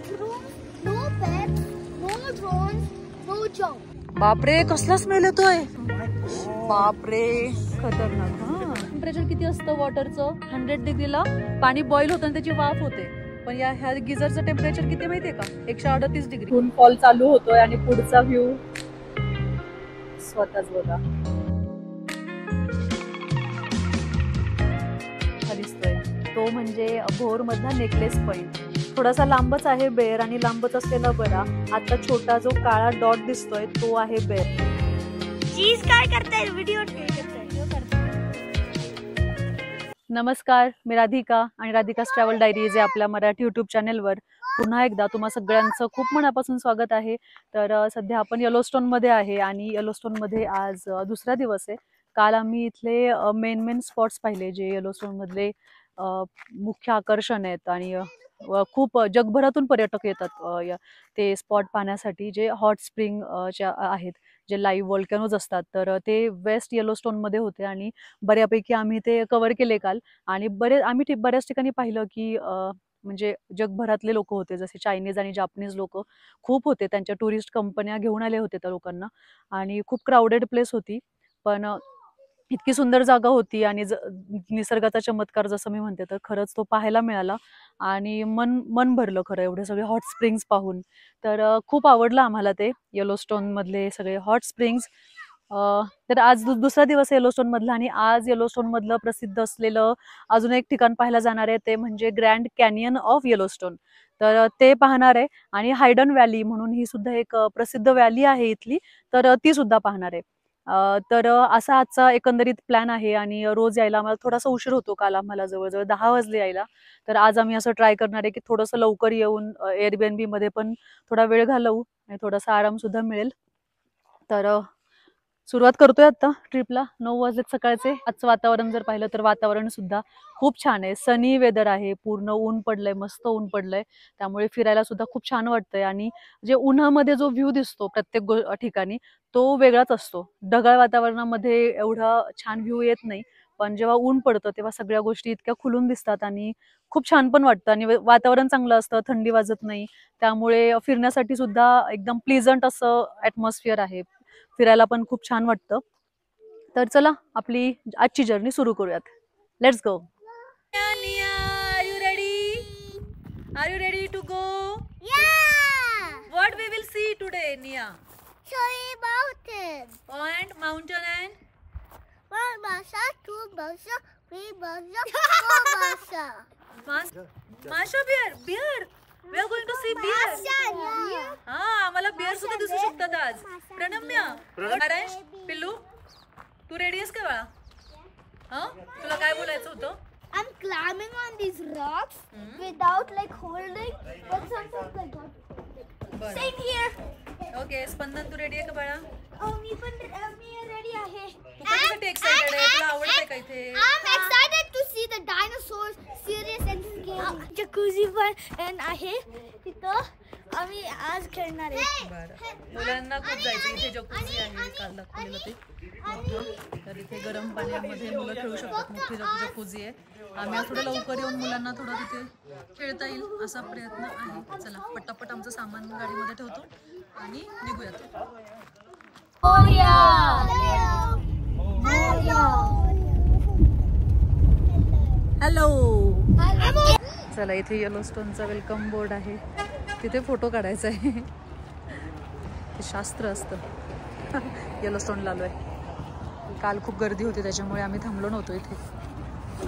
bathrooms, no pets, no drones, no junk. बापरे कसला smell येतोय. बापरे खतरनाक. टेम्परेचर किती असतं वॉटरचं? 100 डिग्रीला पाणी बॉईल होतं आणि त्याची वाफ होते. पण ह्या गिझरचं टेम्परेचर किती माहितीये का? 138 डिग्री. फॉल चालू होतोय आणि पुढचा व्ह्यू स्वतःच बघा. दिसतोय तो म्हणजे भोर मधला नेकलेस पॉइंट. थोडासा लांबच आहे बेर आणि लांबच असलेला बरा. आता छोटा जो काळा डॉट दिसतोय तो आहे बेर. चीज काय करताय? व्हिडिओ करताय. नमस्कार, मी राधिका आणि राधिका's ट्रॅव्हल डायरीज या आपल्या मराठी युट्यूब चॅनेलवर पुन्हा एकदा तुम्हा सगळ्यांचं खूप मनापासून स्वागत आहे. तर सध्या आपण येलोस्टोन मध्ये आहे आणि येलोस्टोन मध्ये आज दुसरा दिवस आहे. काल आम्ही इथले मेन स्पॉट्स पाहिले जे येलोस्टोन मधले मुख्य आकर्षण आहेत आणि खूप जगभरातून पर्यटक येतात ते स्पॉट पाहण्यासाठी. जे हॉट स्प्रिंग आहेत, जे लाईव्ह व्हॉल्कॅनोज असतात, तर ते वेस्ट येलोस्टोन मध्ये होते आणि बऱ्यापैकी आम्ही ते कव्हर केले काल. आणि आम्ही बऱ्याच ठिकाणी पाहिलं की म्हणजे जगभरातले लोक होते, जसे चायनीज आणि जापनीज लोक खूप होते. त्यांच्या टुरिस्ट कंपन्या घेऊन आले होते त्या लोकांना आणि खूप क्राऊडेड प्लेस होती. पण इतकी सुंदर जागा होती आणि निसर्गाचा चमत्कार जसं मी म्हणते तर खरंच तो पाहायला मिळाला आणि मन भरलं खरं एवढे सगळे हॉट स्प्रिंग्स पाहून. तर खूप आवडलं आम्हाला ते येलोस्टोन मधले सगळे हॉट स्प्रिंग्स. तर आज दुसरा दिवस येलोस्टोन मधला आणि आज येलोस्टोन मधलं प्रसिद्ध असलेलं अजून एक ठिकाण पाहायला जाणार आहे, ते म्हणजे ग्रँड कॅनियन ऑफ येलोस्टोन. तर ते पाहणार आहे आणि हायडन व्हॅली म्हणून ही सुद्धा एक प्रसिद्ध व्हॅली आहे इथली, तर ती सुद्धा पाहणार आहे. तर असा आजचा एकंदरीत प्लॅन आहे आणि रोज यायला आम्हाला थोडासा उशीर होतो. काल आम्हाला जवळजवळ 10 वाजले यायला. तर आज आम्ही असं ट्राय करणार आहे की थोडंसं लवकर येऊन एअरबीएनबी मध्ये पण थोडा वेळ घालवू आणि थोडासा आराम सुद्धा मिळेल. तर सुरुवात करतोय आता ट्रिपला. 9 वाजलेत सकाळचे. आजचं वातावरण जर पाहिलं तर वातावरण सुद्धा खूप छान आहे. सनी वेदर आहे, पूर्ण ऊन पडलंय, मस्त ऊन पडलंय, त्यामुळे फिरायला सुद्धा खूप छान वाटतंय. आणि जे उन्हामध्ये जो व्ह्यू दिसतो प्रत्येक ठिकाणी तो वेगळाच असतो. ढगाळ वातावरणामध्ये एवढा छान व्ह्यू येत नाही, पण जेव्हा ऊन पडतं तेव्हा सगळ्या गोष्टी इतक्या खुलून दिसतात आणि खूप छान पण वाटतं आणि वातावरण चांगलं असतं, थंडी वाजत नाही, त्यामुळे फिरण्यासाठी सुद्धा एकदम प्लीजंट असं ऍटमॉस्फिअर आहे. फिरायला पण खूप छान वाटतं. तर चला आपली आजची जर्नी सुरू करूयात. Let's go. Are you ready to go? Yeah. What we will see today, Nia? Sorry mountain. And mountain and 1 basa, 2 basa, 3 basa, 4 basa. Masha bear. We are going to see bear. Yeah. हा, आम्हाला beer सुद्धा दिसू शकतात आज. प्रणम्या, आरांश, पिल्लू, तू ready आहेस का बाळा? हा, तुला काय बोलायचं होतं? I'm climbing on these rocks without like holding, but sometimes I got same here. Okay, Spandan तू रेडी आहे का बाळा? मी ready आहे. तू कशासाठी एक्साइटेड आहे? तुला आवडतंय का इथे? I'm excited to see the dinosaurs, serious and scary. Jacuzzi पण आहे तिथं. आम्ही आज खेळणार आहे. बरं, मुलांना खूप जायचं. इथे जकुझी आहे, काल दाखवलेलं ते मोठं. तर इथे गरम पाण्यामध्ये मुलं खेळू शकतात. मोठी जकुझी आहे. आम्ही थोडं लवकर येऊन मुलांना थोडं तिथे खेळता येईल असा प्रयत्न आहे. चला पटापट आमचं सामान गाडीमध्ये ठेवतो आणि निघूयात. हॅलो. चला इथे येलोस्टोनचा वेलकम बोर्ड आहे, तिथे फोटो काढायचा आहे. ते शास्त्र असतं. येलोस्टोनला आलोय. काल खूप गर्दी होती त्याच्यामुळे आम्ही थांबलो नव्हतो इथे.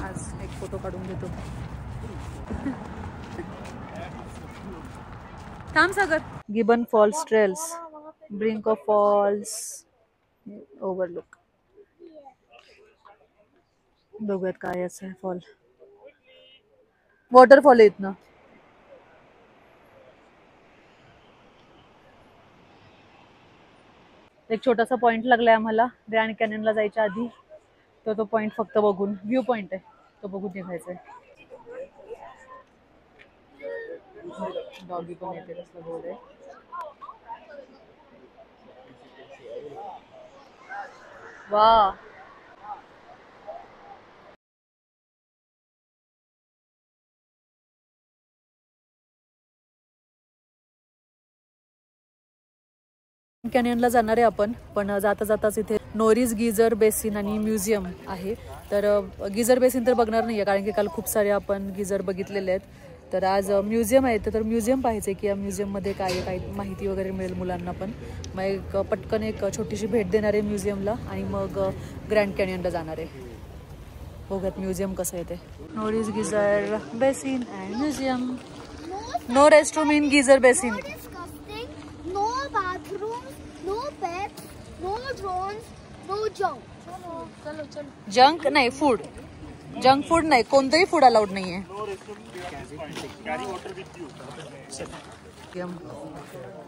आज एक फोटो काढून घेतो. थांब Sagar. Gibbon Falls trails, brink of falls, overlook. बघूयात काय असं फॉल. वॉटरफॉल आहे इथनं. एक छोटासा पॉइंट लागलाय आम्हाला ग्रँड कॅनियनला जायच्या आधी. तर तो पॉइंट फक्त बघून, व्ह्यू पॉइंट आहे, तो बघून निघायचंय. डॉगी पण येते, कसलं बोर्ड आहे. वा. कॅनियनला जाणार आहे आपण, पण जाता जाताच इथे नोरीज गिझर बेसिन आणि म्युझियम आहे. तर गिझर बेसिन तर बघणार नाही आहे, कारण की काल खूप सारे आपण गिझर बघितलेले आहेत. तर आज म्युझियम आहे, तर म्युझियम पाहायचं की या म्युझियममध्ये काय माहिती वगैरे मिळेल मुलांना पण. मग एक पटकन एक छोटीशी भेट देणार आहे म्युझियमला आणि मग ग्रँड कॅनियनला जाणार आहे. बघूयात म्युझियम कसं आहे ते. Norris Geyser Basin and museum. No restroom in geyser basin. No bathrooms, no pets, no drones, no junk. चलो चलो. जंक नाही, फूड. जंक फूड नाही, कोणतंही फूड अलाउड नाहीये.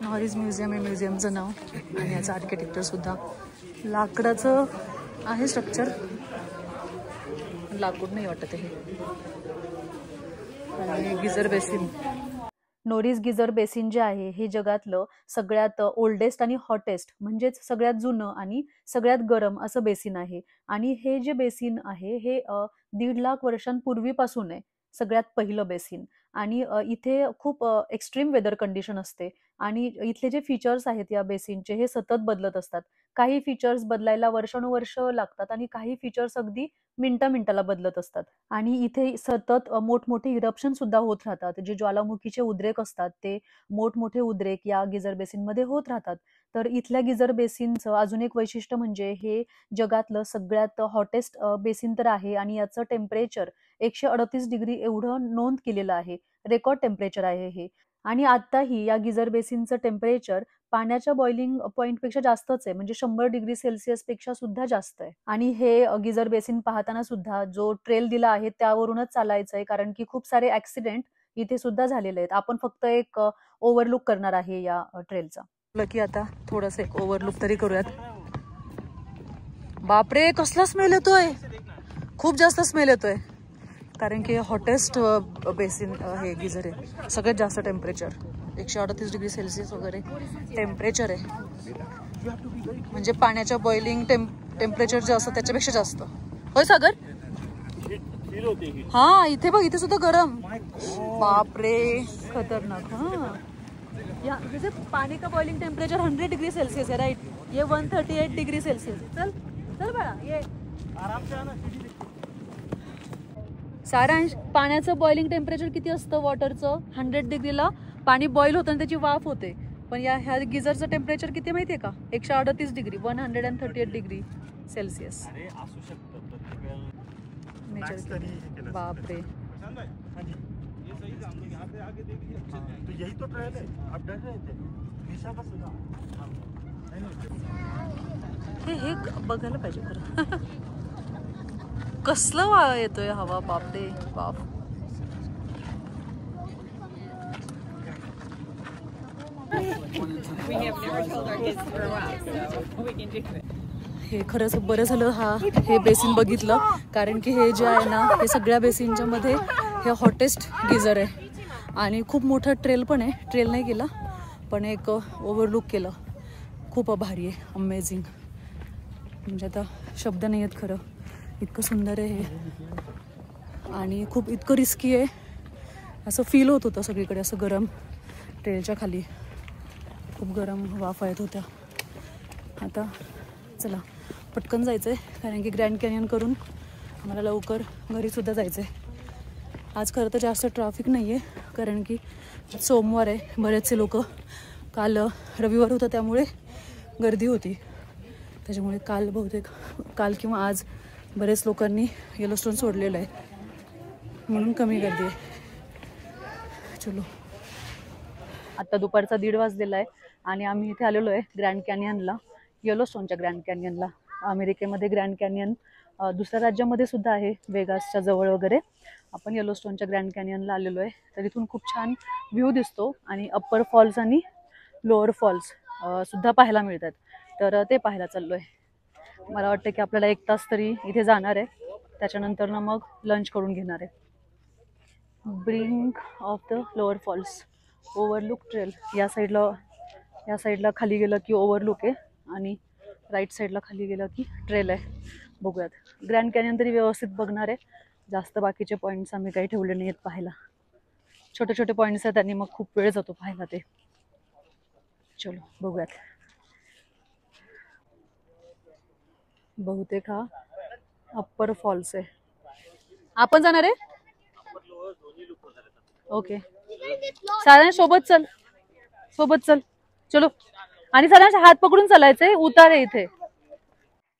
नॉरीज म्युझियम आहे म्युझियमचं नाव, आणि याचं आर्किटेक्चर सुद्धा लाकडाचं आहे स्ट्रक्चर. लाकूड नाही वाटत हे. आणि गिझर बेसिन. नोरीज गिझर बेसिन जे आहे हे जगातलं सगळ्यात ओल्डेस्ट आणि हॉटेस्ट म्हणजेच सगळ्यात जुनं आणि सगळ्यात गरम असं बेसिन आहे. आणि हे जे बेसिन आहे हे 1.5 लाख वर्षांपूर्वीपासून आहे सगळ्यात पहिलं बेसिन. आणि इथे खूप एक्स्ट्रीम वेदर कंडिशन असते, आणि इथले जे फीचर्स आहेत या बेसिनचे हे सतत बदलत असतात. काही फीचर्स बदलायला वर्षानुवर्ष लागतात आणि काही फीचर्स अगदी मिनिटाला बदलत असतात. आणि इथे सतत मोठमोठे इरप्शन सुद्धा होत राहतात. जे ज्वालामुखीचे उद्रेक असतात ते मोठमोठे उद्रेक या गिझर बेसिनमध्ये होत राहतात. तर इथल्या गिझर बेसिनचं अजून एक वैशिष्ट्य म्हणजे हे जगातलं सगळ्यात हॉटेस्ट बेसिन तर आहे, आणि याचं टेम्परेचर 138 डिग्री एवढं नोंद केलेलं आहे. रेकॉर्ड टेम्परेचर आहे हे. आणि आताही या गिझर बेसिनचं टेम्परेचर पाण्याच्या बॉइलिंग पॉईंटपेक्षा जास्तच आहे, म्हणजे 100 डिग्री सेल्सिअस पेक्षा सुद्धा जास्त आहे. आणि हे गिझर बेसिन पाहताना सुद्धा जो ट्रेल दिला आहे त्यावरूनच चालायचं आहे, कारण की खूप सारे ऍक्सिडेंट इथे सुद्धा झालेले आहेत. आपण फक्त एक ओव्हरलुक करणार आहे या ट्रेलचा. की आता थोडस एक ओव्हरलुक तरी करूयात. बापरे, कसला स्मेल येतोय, खूप जास्त स्मेल येतोय, कारण की हॉटेस्ट बेसिन हे गिझर आहे. सगळ्यात जास्त टेम्परेचर 138 डिग्री सेल्सिअस वगैरे टेम्परेचर आहे, म्हणजे पाण्याच्या बॉइलिंग टेम्परेचर जे असतं त्याच्यापेक्षा जास्त. होय सागर? हा, इथे बघ, इथे सुद्धा गरम. बापरे, खतरनाक. हा, या जैसे पानी का बॉइलिंग टेम्परेचर 100 डिग्री सेल्सियस है, राइट? ये 138 डिग्री सेल्सियस. चल चल बाळा, ये आराम से आना. सारांश, पाण्याचं बॉइलिंग टेम्परेचर किती असतं वॉटरचं? 100 डिग्रीला पाणी बॉईल होतं आणि त्याची वाफ होते. पण ह्या गिझरचं टेम्परेचर किती माहितीये का? 138 डिग्री, 138 डिग्री सेल्सिअस. बापरे. हे बघायला पाहिजे खरं. कसलं वा येतोय हवा, बापरे बाप. हे खरंच बरं झालं हे बेसिन बघितलं, कारण की हे जे आहे ना हे सगळ्या बेसिनच्या मध्ये हे हॉटेस्ट गिझर आहे. आणि खूप मोठं ट्रेल पण आहे. ट्रेल नाही केला पण एक ओव्हरलुक केलं. खूप भारी आहे, अमेझिंग. म्हणजे आता शब्द नाही आहेत खरं, इतकं सुंदर आहे हे. आणि खूप इतकं रिस्की आहे असं फील होत होतं सगळीकडे. असं गरम ट्रेलच्या खाली खूप गरम वाफा येत होत्या. आता चला पटकन जायचं आहे, कारण की ग्रँड कॅनियन करून आम्हाला लवकर घरीसुद्धा जायचं आहे. आज खरं तर जास्त ट्रॅफिक नाही आहे, कारण की सोमवार आहे. बरेचसे लोक, काल रविवार होतं त्यामुळे गर्दी होती, त्याच्यामुळे काल बहुतेक काल किंवा आज बरेच लोकांनी येलोस्टोन सोडलेलं आहे, म्हणून कमी गर्दी आहे. चलो, आता दुपारचा 1:30 वाजलेला आहे आणि आम्ही इथे आलेलो आहे ग्रँड कॅनियनला, येलोस्टोनच्या ग्रँड कॅनियनला. अमेरिकेमध्ये ग्रँड कॅनियन दुसऱ्या राज्यामध्ये सुद्धा आहे, वेगासच्या जवळ वगैरे. आपण येलोस्टोनच्या ग्रँड कॅनियनला आलेलो आहे. तर इथून खूप छान व्ह्यू दिसतो आणि अप्पर फॉल्स आणि लोअर फॉल्स सुद्धा पाहायला मिळतात. तर ते पाहायला चाललो आहे. मला वाटतं की आपल्याला 1 तास तरी इथे जाणार आहे, त्याच्यानंतर ना मग लंच करून घेणार आहे. Brink of the lower falls, overlook trail. या साईडला खाली गेलं की ओव्हरलुक आहे आणि राईट साईडला खाली गेलं की ट्रेल आहे. बघूयात. ग्रँड कॅनियन तरी व्यवस्थित बघणार आहे, जास्त बाकीचे पॉईंट्स आम्ही काही ठेवले नाही आहेत पाहायला. छोटे छोटे पॉईंट्स आहेत आणि मग खूप वेळ जातो पाहायला ते. चलो बघूयात. बहुतेक हा अप्पर फॉल्स आहे. आपण जाणार आहे. ओके, साऱ्यांना सोबत चल, सोबत चल, चलो. आणि सगळ्यांचे हात पकडून चालायचंय, उतार आहे इथे.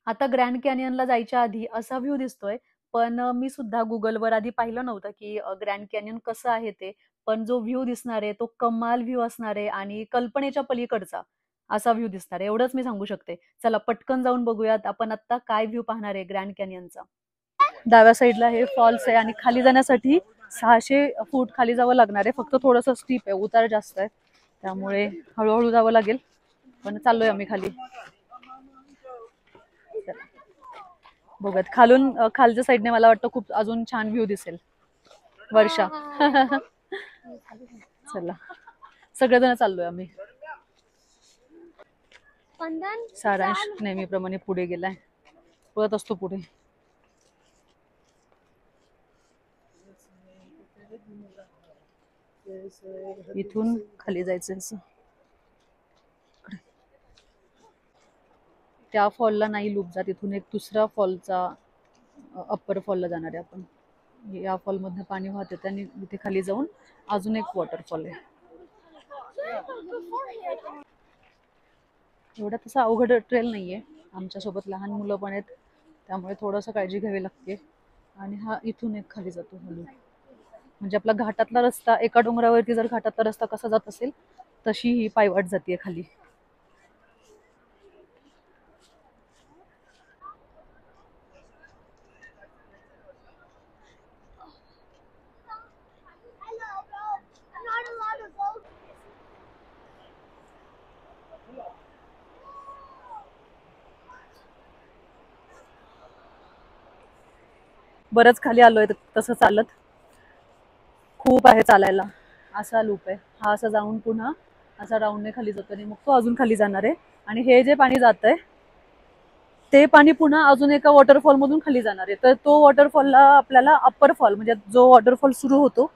आता ग्रँड कॅनियनला जायच्या आधी असा व्ह्यू दिसतोय, पण मी सुद्धा गुगलवर आधी पाहिलं नव्हतं की ग्रँड कॅनियन कसं आहे ते. पण जो व्ह्यू दिसणार आहे तो कमाल व्ह्यू असणार आहे आणि कल्पनेच्या पलीकडचा असा व्ह्यू दिसणार आहे, एवढंच मी सांगू शकते. चला पटकन जाऊन बघूयात आपण आता काय व्ह्यू पाहणार आहे ग्रँड कॅनियनचा. डाव्या साईडला हे फॉल्स आहे आणि खाली जाण्यासाठी 600 फूट खाली जावं लागणार आहे. फक्त थोडंसं स्टीप आहे, उतार जास्त आहे, त्यामुळे हळूहळू जावं लागेल. पण चाललोय आम्ही खाली. बघत खालून खालच्या साईडने मला वाटतं खूप अजून छान व्ह्यू दिसेल. वर्षा चला सगळेजण चाललोय आम्ही. सारांश नेहमीप्रमाणे पुढे गेलाय, पळत असतो पुढे. इथून खाली जायचं असं. त्या फॉलला नाही लूप जात, इथून एक दुसरा फॉलचा अप्पर फॉलला जाणार आहे आपण. या फॉल मधनं पाणी वाहत येतं आणि इथे खाली जाऊन अजून एक वॉटरफॉल आहे. एवढा तसा अवघड ट्रेल नाहीये, आमच्यासोबत लहान मुलं पण आहेत, त्यामुळे थोडंसं काळजी घ्यावी लागते. आणि हा इथून एक खाली जातो हळू, म्हणजे आपला घाटातला रस्ता, एका डोंगरावरती जर घाटातला रस्ता कसा जात असेल तशी ही पायवाट जाते खाली. बरंच खाली आलोय तसं चालत, खूप आहे चालायला. असा लूप आहे हा, असा जाऊन पुन्हा असा राऊंडने खाली जातो आणि मग तो अजून खाली जाणार आहे. आणि हे जे पाणी जात आहे ते पाणी पुन्हा अजून एका वॉटरफॉल मधून खाली जाणार आहे. तर तो वॉटरफॉलला आपल्याला अप्पर फॉल, म्हणजे जो वॉटरफॉल सुरू होतो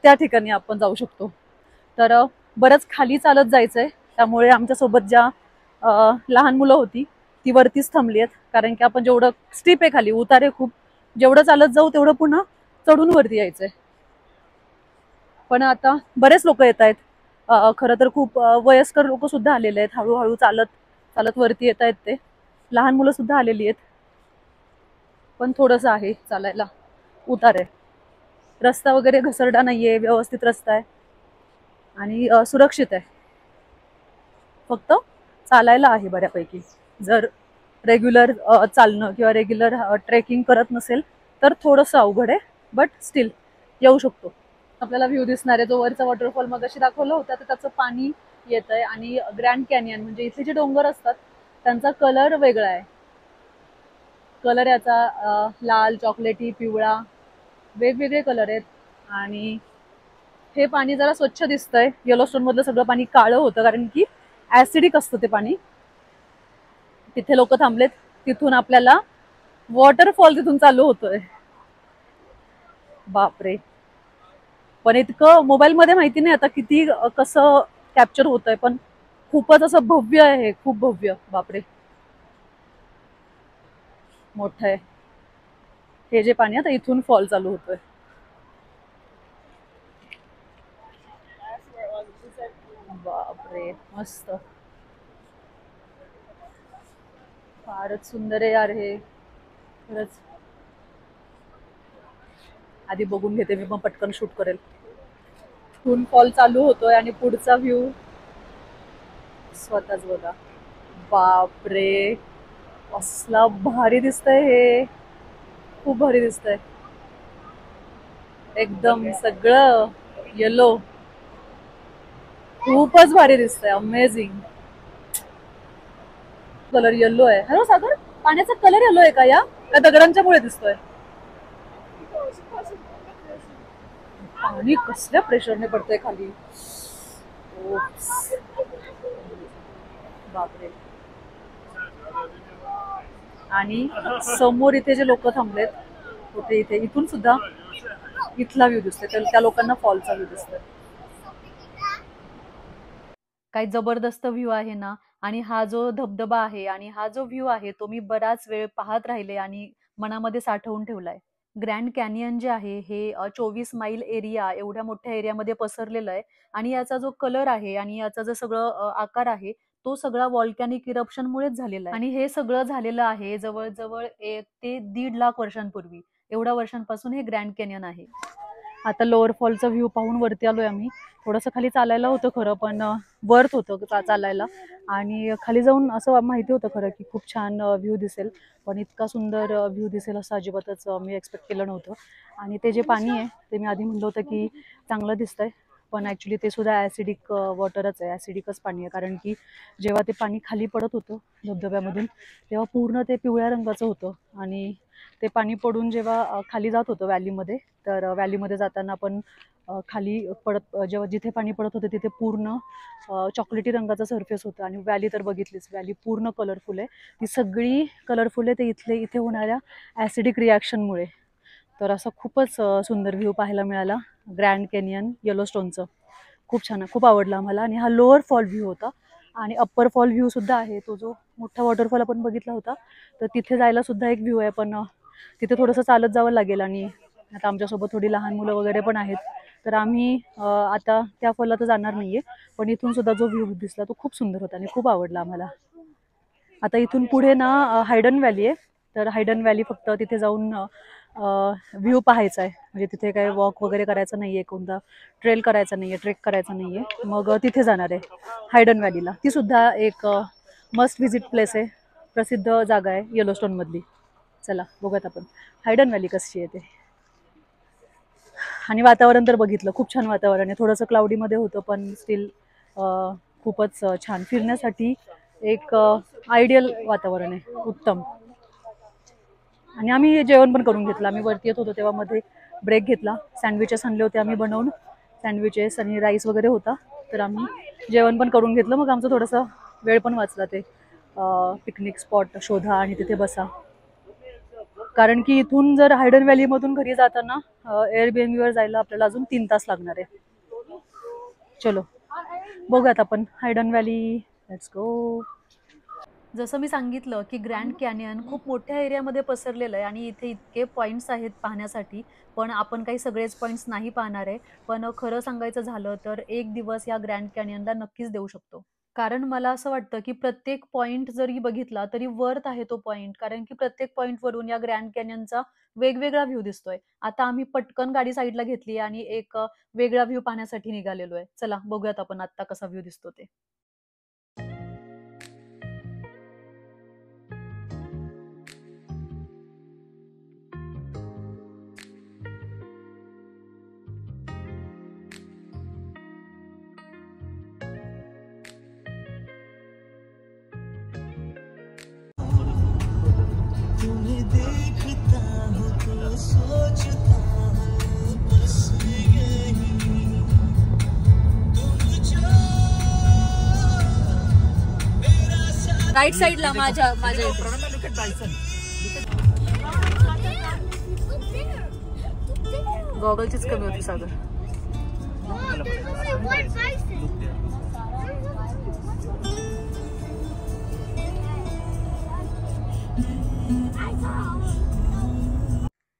त्या ठिकाणी आपण जाऊ शकतो. तर बरंच खाली चालत जायचंय, त्यामुळे आमच्यासोबत ज्या लहान मुलं होती ती वरतीच थांबली आहेत, कारण की आपण जेवढं स्टीप आहे खाली, उतार आहे खूप, जेवढं चालत जाऊ तेवढं पुन्हा चढून वरती यायचंय. पण आता बरेच लोक येत आहेत, खरं तर खूप वयस्कर लोक सुद्धा आलेले आहेत, हळूहळू चालत चालत वरती येत आहेत. ते लहान मुलं सुद्धा आलेली आहेत, पण थोडंसं आहे चालायला, उतार आहे. रस्ता वगैरे घसरडा नाहीये, व्यवस्थित रस्ता आहे आणि सुरक्षित आहे. फक्त चालायला आहे बऱ्यापैकी. जर रेग्युलर चालणं किंवा रेग्युलर ट्रेकिंग करत नसेल तर थोडंसं अवघड आहे, बट स्टील येऊ शकतो. आपल्याला व्ह्यू दिसणार आहे जो वरचा वॉटरफॉल मगाशी दाखवला होता, तर त्याचं पाणी येत आहे. आणि ग्रँड कॅनियन म्हणजे इथे जे डोंगर असतात त्यांचा कलर वेगळा आहे. कलर याचा लाल, चॉकलेटी, पिवळा, वेगवेगळे कलर आहेत. आणि हे पाणी जरा स्वच्छ दिसतंय. येलोस्टोन मधलं सगळं पाणी काळं होतं कारण की ऍसिडिक असतं ते पाणी. तिथे लोक थांबलेत, तिथून आपल्याला वॉटरफॉल तिथून चालू होतोय. बापरे, पण इतकं मोबाईल मध्ये माहिती नाही आता किती कसं कॅप्चर होतंय, पण खूपच असं भव्य आहे, खूप भव्य. बापरे, मोठं आहे हे जे पाणी आता इथून फॉल चालू होतोय. बापरे, मस्त, फारच सुंदर आहे यार हे खरंच. आधी बघून घेते मी, मग पटकन शूट करेल. इथून फॉल चालू होतोय आणि पुढचा व्ह्यू स्वतःच बघा. बापरे, असला भारी दिसतंय हे, खूप भारी दिसतंय. एकदम सगळं येलो, खूपच भारी दिसतंय, अमेझिंग. कलर येलो आहे. हॅलो सागर, पाण्याचा कलर येलो आहे का या दगडांच्या मुळे दिसतोय? पाणी कसल्या प्रेशरने पडतंय खाली. बापरे. आणि समोर इथे जे लोक थांबलेत कुठे, इथे इथून सुद्धा इथला व्ह्यू दिसतोय, तर त्या लोकांना फॉलचा व्ह्यू दिसतोय. काही जबरदस्त व्ह्यू आहे ना. आणि हा जो धबधबा आहे आणि हा जो व्ह्यू आहे तो मी बराच वेळ पाहत राहिले आणि मनामध्ये साठवून ठेवलाय. ग्रँड कॅनियन जे आहे हे 24 मैल एरिया एवढ्या मोठ्या एरियामध्ये पसरलेलं आहे आणि याचा जो कलर आहे आणि याचा जो सगळं आकार आहे तो सगळा व्हॉल्कॅनिक इरप्शनमुळेच झालेला आहे आणि हे सगळं झालेलं आहे जवळजवळ 1 ते 1.5 लाख वर्षांपूर्वी. एवढ्या वर्षांपासून हे ग्रँड कॅनियन आहे. आता लोअर फॉलचा व्ह्यू पाहून वरती आलोय आम्ही. थोडंसं खाली चालायला होतं खरं, पण वर्थ होतं चालायला आणि खाली जाऊन असं माहिती होतं खरं की खूप छान व्ह्यू दिसेल, पण इतका सुंदर व्ह्यू दिसेल असं अजिबातच मी एक्सपेक्ट केलं नव्हतं. आणि ते जे पाणी आहे ते मी आधी म्हणलं होतं की चांगलं दिसतंय, पण ॲक्च्युली ते सुद्धा ॲसिडिक वॉटरच आहे, ॲसिडिकच पाणी आहे. कारण की जेव्हा ते पाणी खाली पडत होतं धबधब्यामधून तेव्हा पूर्ण ते पिवळ्या रंगाचं होतं आणि ते पाणी पडून जेव्हा खाली जात होतं व्हॅलीमध्ये, तर व्हॅलीमध्ये जाताना पण खाली पडत जेव्हा जिथे पाणी पडत होतं तिथे पूर्ण चॉकलेटी रंगाचा सरफेस होता आणि व्हॅली तर बघितलीच, व्हॅली पूर्ण कलरफुल आहे. ती सगळी कलरफुल आहे ते इथे होणाऱ्या ॲसिडिक रिॲक्शनमुळे. तर असा खूपच सुंदर व्ह्यू पाहायला मिळाला ग्रँड कॅनियन येलोस्टोनचं. खूप छान, खूप आवडलं आम्हाला. आणि हा लोअर फॉल व्ह्यू होता आणि अप्पर फॉल व्ह्यू सुद्धा आहे. तो जो मोठा वॉटरफॉल आपण बघितला होता तर तिथे जायला सुद्धा एक व्ह्यू आहे, पण तिथे थोडंसं चालत जावं लागेल आणि आता आमच्यासोबत थोडी लहान मुलं वगैरे पण आहेत, तर आम्ही आता त्या फॉलला तर जाणार नाहीये. पण इथून सुद्धा जो व्ह्यू दिसला तो खूप सुंदर होता आणि खूप आवडला आम्हाला. आता इथून पुढे ना हायडन व्हॅली आहे, तर हायडन व्हॅली फक्त तिथे जाऊन व्ह्यू पाहायचा आहे. म्हणजे तिथे काही वॉक वगैरे करायचं नाहीये, कोणता ट्रेल करायचा नाहीये, ट्रेक करायचा नाहीये. मग तिथे जाणार आहे हायडन व्हॅलीला. ती सुद्धा एक मस्ट व्हिजिट प्लेस आहे, प्रसिद्ध जागा आहे येलोस्टोन मधली. चला बघूयात आपण हायडन व्हॅली कशी आहे ते. आणि वातावरण तर बघितलं, खूप छान वातावरण आहे. थोडंसं क्लाउडीमध्ये होतं पण स्टील खूपच छान. फिरण्यासाठी एक आयडियल वातावरण आहे, उत्तम. आणि आम्ही जेवण पण करून घेतलं. आम्ही वरती येत होतो तेव्हा मध्ये ब्रेक घेतला. सँडविचेस आणले होते आम्ही बनवून, सँडविचेस आणि राईस वगैरे होता, तर आम्ही जेवण पण करून घेतलं. मग आमचा थोडासा वेळ पण वाचला. ते पिकनिक स्पॉट शोधा आणि तिथे बसा. कारण की इथून जर हायडन व्हॅलीमधून घरी जाताना एअरबीएनबीवर जायला आपल्याला अजून 3 तास लागणार आहे. चलो बघूयात आपण हायडन व्हॅली. Let's go. जसं मी सांगितलं की ग्रँड कॅनियन खूप मोठ्या एरियामध्ये पसरलेलं आहे आणि इथे इतके पॉईंट्स आहेत पाहण्यासाठी, पण आपण काही सगळेच पॉईंट्स नाही पाहणार आहे. पण खरं सांगायचं झालं तर एक दिवस या ग्रँड कॅनियनला नक्कीच देऊ शकतो. कारण मला असं वाटतं की प्रत्येक पॉईंट जरी बघितला तरी वर्थ आहे तो पॉईंट, कारण की प्रत्येक पॉईंटवरून या ग्रँड कॅनियनचा वेगवेगळा व्ह्यू दिसतोय. आता आम्ही पटकन गाडी साईडला घेतली आणि एक वेगळा व्ह्यू पाहण्यासाठी निघालेलो आहे. चला बघूयात आपण आता कसा व्ह्यू दिसतो ते. तुम्हें देखता हूँ तो सोचता हूँ बस यही तुम जो मेरा साथ. राईट साईडला माझ्या गॉगलचीच कमी होती सागर.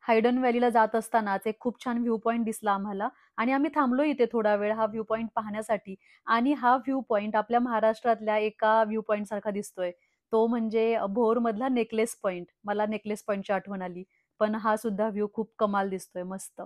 हायडन व्हॅलीला जात असतानाच एक खूप छान व्ह्यू पॉईंट दिसला आम्हाला आणि आम्ही थांबलो इथे थोडा वेळ हा व्ह्यू पॉईंट पाहण्यासाठी. आणि हा व्ह्यू पॉईंट आपल्या महाराष्ट्रातल्या एका व्ह्यू पॉईंट सारखा दिसतोय. तो म्हणजे भोर मधला नेकलेस पॉईंट. मला नेकलेस पॉईंटची आठवण आली, पण हा सुद्धा व्ह्यू खूप कमाल दिसतोय, मस्त.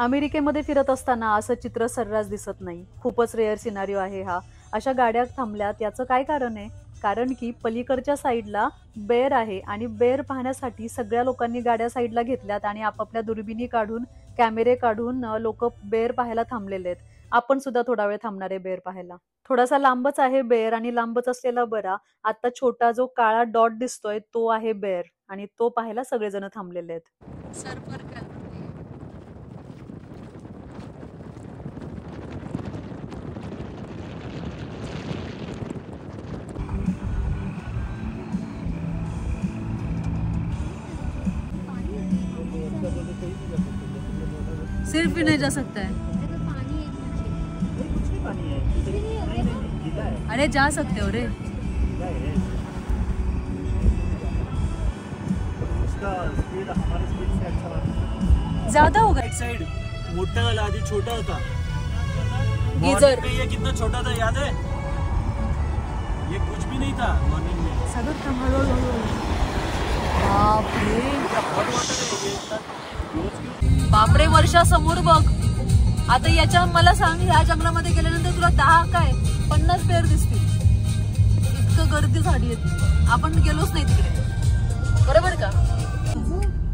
अमेरिकेमध्ये फिरत असताना असं चित्र सर्रास दिसत नाही. खूपच रेअर सिनारिओ आहे हा. अशा गाड्या थांबल्यात याचं काय कारण आहे? कारण की पलीकडच्या साईडला बेर आहे आणि बेर पाहण्यासाठी सगळ्या लोकांनी गाड्या साईडला घेतल्यात आणि आपापल्या दुर्बिणी काढून, कॅमेरे काढून लोक बेर पाहायला थांबलेले आहेत. आपण सुद्धा थोडा वेळ थांबणार आहे बेर पाहायला. थोडासा लांबच आहे बेर आणि लांबच असलेला बरा. आता छोटा जो काळा डॉट दिसतोय तो आहे बेर आणि तो पाहायला सगळेजण थांबलेले आहेत. सिर्फ ही नहीं जा सकता है। पानी है नीचे। कुछ नहीं पानी है, गीला है। अरे जा सकते हो रे। उसका स्पीड हमारे स्पीड से अच्छा है। ज्यादा होगा। राइट साइड मोठा वाला आधी छोटा होता। गीजर मॉर्निंग में ये कितना छोटा था याद है? ये कुछ भी नहीं था मॉर्निंग में। सागर थांब, हळूहळू. बापरे हॉट वाटर है ये इतना क्लोज क्यों? बापरे वर्षा समोर बघ. आता याच्या मला सांग, ह्या जंगलामध्ये गेल्यानंतर तुला 10 काय 50 पेर दिसतील. इतकं गर्दी झाली आहे. आपण गेलोच नाही तिकडे, बरोबर का?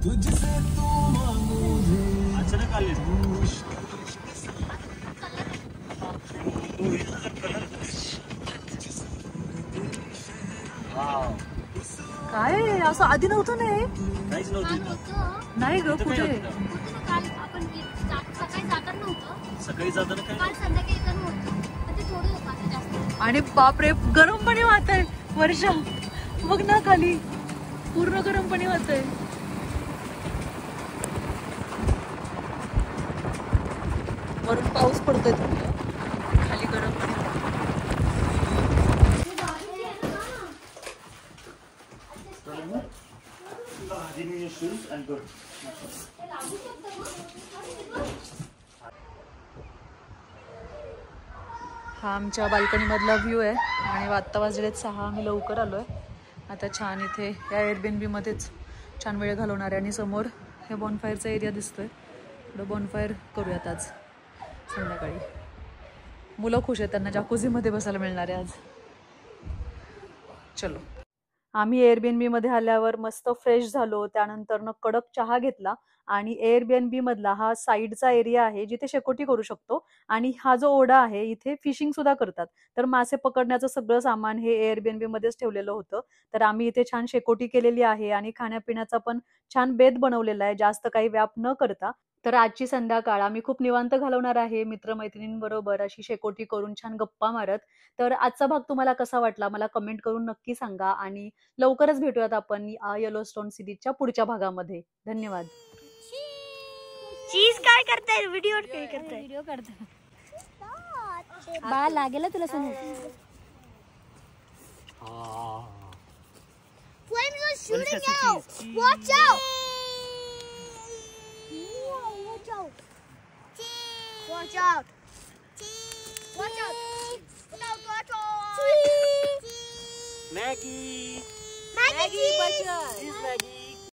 तुझसे तू मांगू अचानक आले. काय असं आधी नव्हतं नाही. काहीच नव्हतं. नाही ग, कुठे सकाळी जाताना काय आणि बापरे गरम पाणी वाहतंय. वर्षा बघ ना खाली, पूर्ण गरम पाणी वाहतंय. वरून पाऊस पडतोय, खाली गरम पाणी. shoes and good. हा आमच्या बाल्कनी मधला व्ह्यू आहे आणि आत्ता वाजलेत 6. आम्ही लवकर आलोय. आता छान इथे या एअरबीएनबी मध्येच छान वेळ घालवणार आहे. आणि समोर हे बॉनफायरचा एरिया दिसतोय. थोडं बॉनफायर करूयात आज संध्याकाळी. मुलं खुश आहेत, त्यांना जाकुझीमध्ये बसायला मिळणार आहे आज. चलो. आम्ही एअरबीएनबी मध्ये आल्यावर मस्त फ्रेश झालो. त्यानंतर कडक चहा घेतला. आणि एअरबीएनबी मधला हा साईडचा एरिया आहे जिथे शेकोटी करू शकतो. आणि हा जो ओढा आहे इथे फिशिंग सुद्धा करतात. तर मासे पकडण्याचं सगळं सामान हे एअरबीएनबी मध्येच ठेवलेलं होतं. तर आम्ही इथे छान शेकोटी केलेली आहे आणि खाण्यापिण्याचा पण छान बेत बनवलेला आहे, जास्त काही व्याप न करता. तर आजची संध्याकाळ आम्ही खूप निवांत घालवणार आहे मित्रमैत्रिणींबरोबर अशी शेकोटी करून छान गप्पा मारत. तर आजचा भाग तुम्हाला कसा वाटला मला कमेंट करून नक्की सांगा. आणि लवकरच भेटूयात आपण येलोस्टोन सिरीजच्या पुढच्या भागामध्ये. धन्यवाद. चीज काय करताय? व्हिडिओ करताय? व्हिडिओ करताय. बाळ लागेल तुला Sonu. Flames are shooting out. Watch out. Watch out. Watch out. Watch out. Watch out. Maggie. Maggie. Is Maggie.